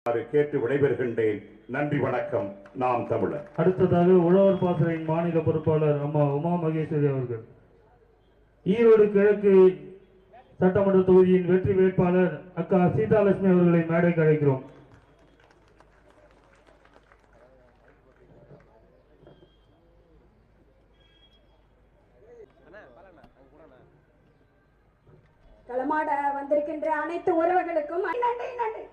கேட்டு விடைபெறுகின்றேன். நன்றி, வணக்கம். நாம் தமிழர். அடுத்ததாக உழவர் பாசறையின் மாநில பொறுப்பாளர் அம்மா உமா மகேஸ்வரி அவர்கள். ஈரோடு கிழக்கு சட்டமன்ற தொகுதியின் வெற்றி வேட்பாளர் அக்கா சீதாலட்சுமி அவர்களை மேடைக்கு அழைக்கிறோம். களமாட வந்திருக்கின்ற அனைத்து உறவுகளுக்கும் நன்றி நன்றி.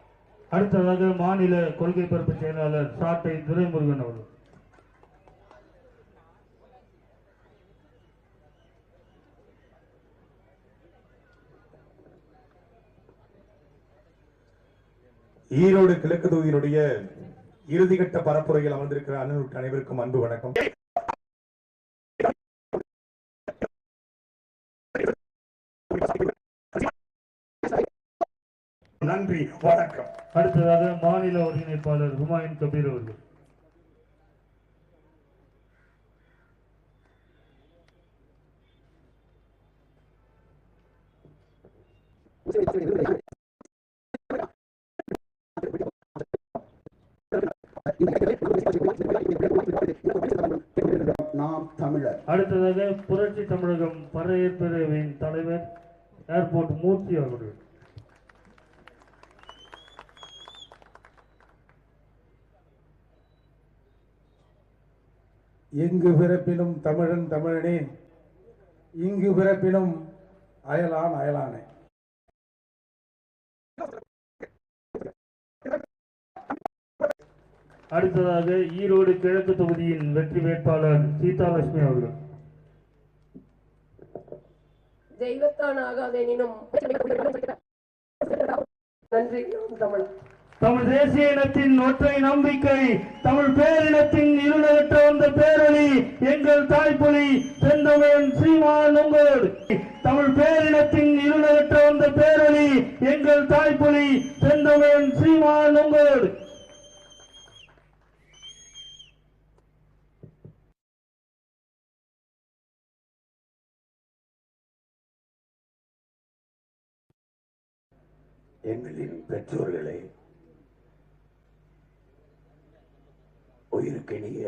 அடுத்ததாக மாநில கொள்கை பரப்பு செயலாளர் சாட்டை துரைமுருகன் அவர்கள். ஈரோடு கிழக்கு தொகுதியினுடைய இறுதிக்கட்ட பரப்புரையில் அமர்ந்திருக்கிற அனைவருக்கும் அன்பு வணக்கம். நன்றி, வணக்கம். அடுத்ததாக மாநில ஒருங்கிணைப்பாளர் ஹுமாயூன் கபீர் அவர்கள். நாம் தமிழர். அடுத்ததாக புரட்சி தமிழகம் பறையேற்பிரிவின் தலைவர் ஏர்போர்ட் மூர்த்தி அவர்கள். எங்கு பிறப்பினும் தமிழன் தமிழனே, இங்கு பிறப்பினும் அயலான் அயலானே. அடுத்ததாக ஈரோடு கிழக்கு தொகுதியின் வெற்றி வேட்பாளர் சீதாலட்சுமி அவர்கள். தெய்வத்தான் ஆகாதெனினும் நன்றி. தமிழ் தமிழ் தேசிய இனத்தின் ஒற்றை நம்பிக்கை, தமிழ் பேரினத்தின் இருளற்ற வந்த பேரொளி எங்கள் தாய்ப்புலி செந்தமிழன் சீமான் உங்களோடு. தமிழ் பேரினத்தின் இருளற்ற வந்த பேரொளி எங்கள் தாய்ப்புலி செந்தமிழன் சீமான் உங்களோடு. எங்களின் பெற்றோர்களே, உயிருக்கினிய